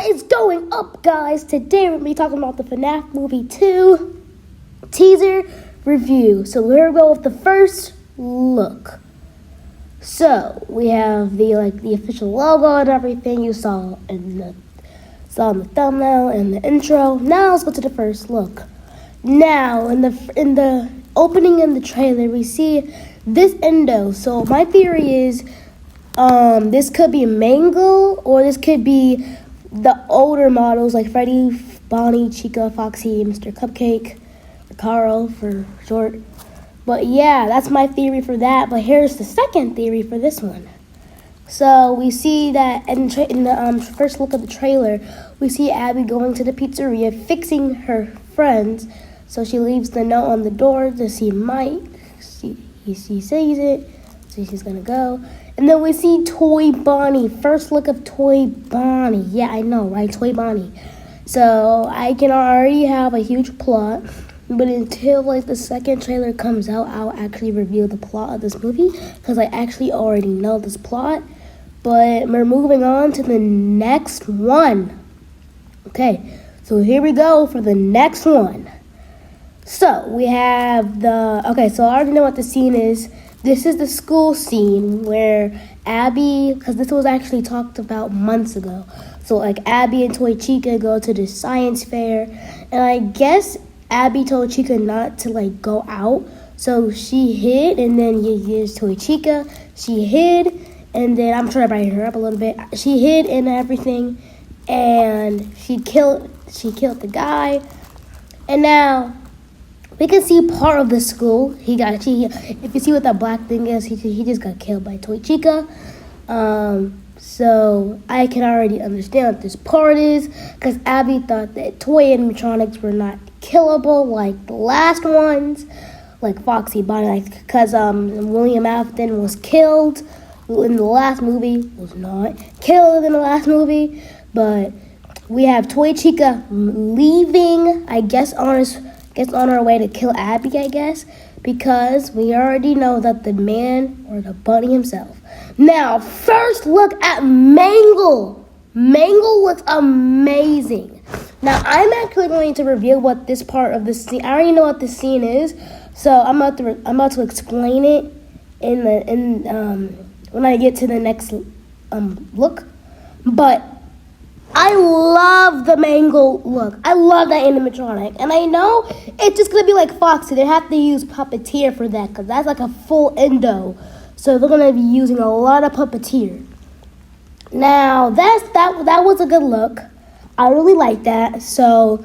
What is going up, guys? Today we're going to be talking about the FNAF Movie 2 teaser review. So here we go with the first look. So we have the official logo and everything you saw in the thumbnail and the intro. Now let's go to the first look. Now in the opening in the trailer we see this endo. So my theory is this could be Mangle, or this could be the older models like Freddy, Bonnie, Chica, Foxy, Mr. Cupcake, or Carl for short. But yeah, that's my theory for that. But here's the second theory for this one. So we see that in the first look of the trailer, we see Abby going to the pizzeria, fixing her friends. So she leaves the note on the door to see Mike. He sees it, so she's gonna go. And then we see Toy Bonnie. First look of Toy Bonnie. Yeah, I know, right? Toy Bonnie. So I can already have a huge plot. But until the second trailer comes out, I'll actually reveal the plot of this movie. Because I actually already know this plot. But we're moving on to the next one. Okay, so here we go for the next one. So we have so I already know what the scene is. This is the school scene where Abby, because this was actually talked about months ago. So Abby and Toy Chica go to the science fair, and I guess Abby told Chica not to go out. So she hid, and then here's Toy Chica. She hid, and then I'm trying to brighten her up a little bit. She hid and everything, and she killed the guy. And now we can see part of the school. If you see what that black thing is, he just got killed by Toy Chica. So I can already understand what this part is, because Abby thought that toy animatronics were not killable like the last ones, like Foxy, Bonnie, because William Afton was killed in the last movie, was not killed in the last movie. But we have Toy Chica leaving, I guess on her way to kill Abby, I guess, because we already know that the man or the bunny himself. Now, first look at Mangle. Mangle looks amazing. Now, I'm actually going to reveal what this part of the scene. I already know what this scene is, so I'm about to explain it when I get to the next look. But I love the Mangle look. I love that animatronic. And I know it's just going to be like Foxy. They have to use puppeteer for that, because that's a full endo. So they're going to be using a lot of puppeteer. Now, that was a good look. I really like that. So,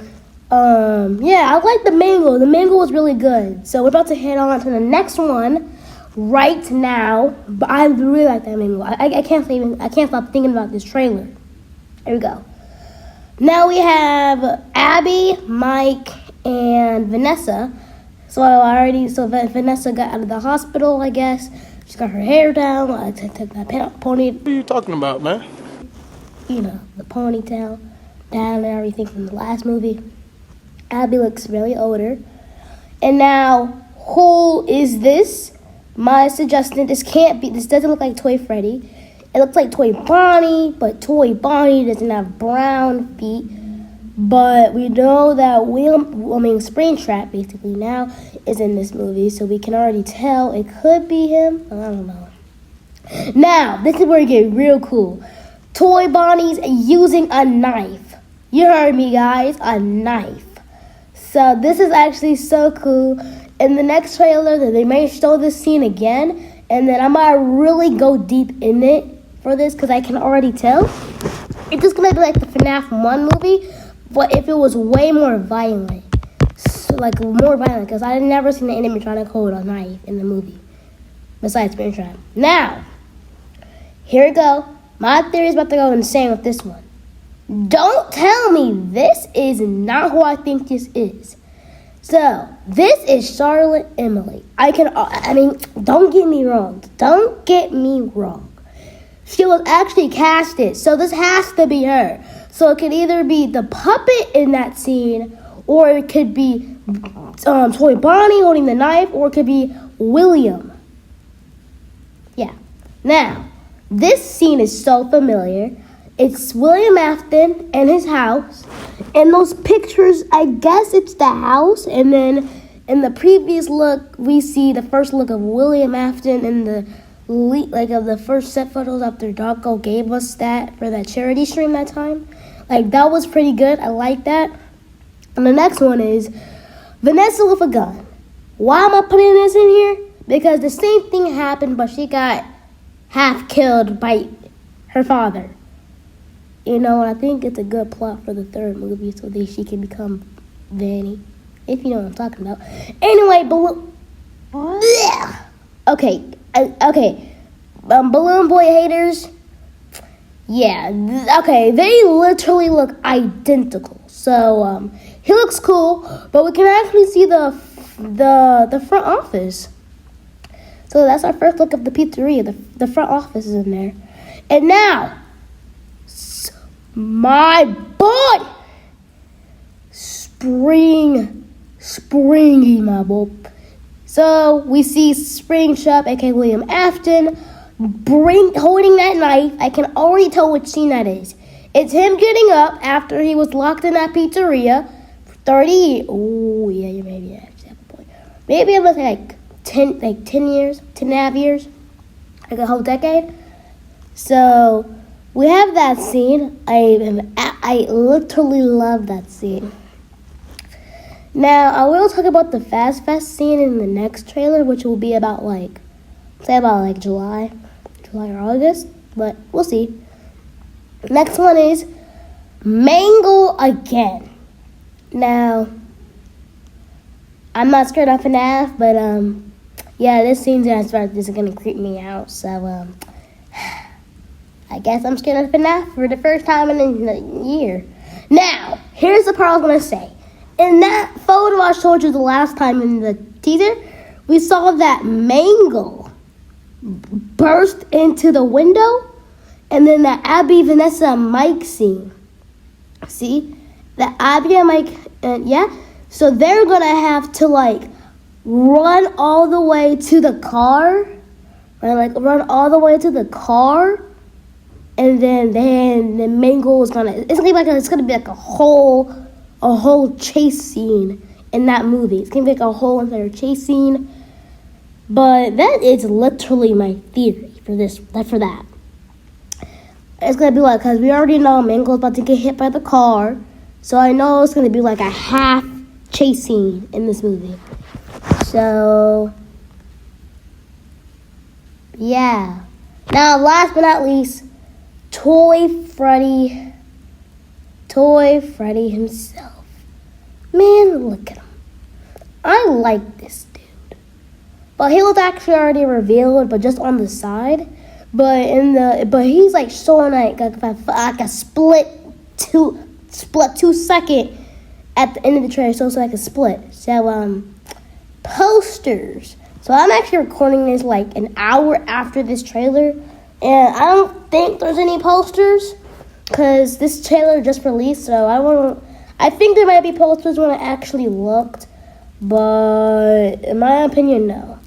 yeah, I like the Mangle. The Mangle was really good. So we're about to head on to the next one right now. But I really like that Mangle. I can't stop thinking about this trailer. Here we go. Now we have Abby, Mike, and Vanessa. So Vanessa got out of the hospital, I guess. She's got her hair down. I took that pony. What are you talking about, man? You know, the ponytail down and everything from the last movie. Abby looks really older. And now, who is this? My suggestion, this doesn't look like Toy Freddy. It looks like Toy Bonnie, but Toy Bonnie doesn't have brown feet. But we know that Springtrap basically now is in this movie, so we can already tell it could be him. I don't know. Now, this is where it gets real cool. Toy Bonnie's using a knife. You heard me, guys, a knife. So this is actually so cool. In the next trailer, they may show this scene again, and then I'm gonna really go deep in it for this, because I can already tell it's just gonna be like the FNAF 1 movie, but if it was way more violent. So, more violent, because I had never seen an animatronic hold a knife in the movie besides Springtrap. Now, here we go. My theory is about to go insane with this one. Don't tell me this is not who I think this is. So, this is Charlotte Emily. Don't get me wrong. Don't get me wrong. She was actually casted, so this has to be her. So it could either be the puppet in that scene, or it could be Toy Bonnie holding the knife, or it could be William. Yeah. Now, this scene is so familiar. It's William Afton and his house. In those pictures, I guess it's the house. And then in the previous look, we see the first look of William Afton and the of the first set photos after Darko gave us that for that charity stream that time. Like, that was pretty good. I like that. And the next one is Vanessa with a gun. Why am I putting this in here? Because the same thing happened, but she got half killed by her father. You know, I think it's a good plot for the third movie so that she can become Vanny. If you know what I'm talking about. Anyway, Balloon Boy haters. Yeah, okay, they literally look identical. So, he looks cool, but we can actually see the front office. So that's our first look of the pizzeria. The front office is in there. And now, my boy, Springy, my boy. So we see Spring Shop, aka William Afton, holding that knife. I can already tell which scene that is. It's him getting up after he was locked in that pizzeria for 30 years. Oh, yeah, you maybe actually have a point. Maybe it was like 10 years, 10 and a half years, like a whole decade. So we have that scene. I literally love that scene. Now, I will talk about the Fast scene in the next trailer, which will be about July or August, but we'll see. Next one is Mangle again. Now, I'm not scared of FNAF, but yeah, this scene's gonna creep me out. So I guess I'm scared of FNAF for the first time in a year. Now, here's the part I was gonna say. In that photo I showed you the last time in the teaser, we saw that Mangle burst into the window, and then the Abby, Vanessa, Mike scene. See? The Abby and Mike, yeah? So they're gonna have to, run all the way to the car, right? Run all the way to the car, and then the Mangle is it's gonna be like a whole chase scene in that movie. It's gonna be like a whole entire chase scene. But that is literally my theory for that. It's gonna be because we already know Mangle's about to get hit by the car. So I know it's gonna be like a half chase scene in this movie. So, yeah. Now, last but not least, Toy Freddy himself. Man, look at him. I like this dude. But he was actually already revealed, but just on the side. But he's showing like a split 2 second at the end of the trailer, so it's like a split. So posters. So I'm actually recording this an hour after this trailer, and I don't think there's any posters. Because this trailer just released, so I think there might be posters when I actually looked, but in my opinion, no.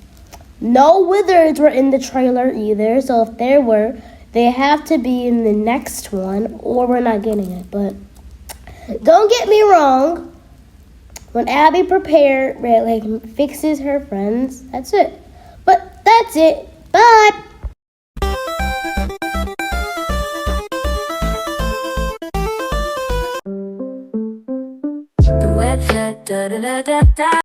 No wizards were in the trailer either, so if there were, they have to be in the next one, or we're not getting it. But don't get me wrong, when Abby fixes her friends, that's it. But that's it. Bye! The website, da da da da da.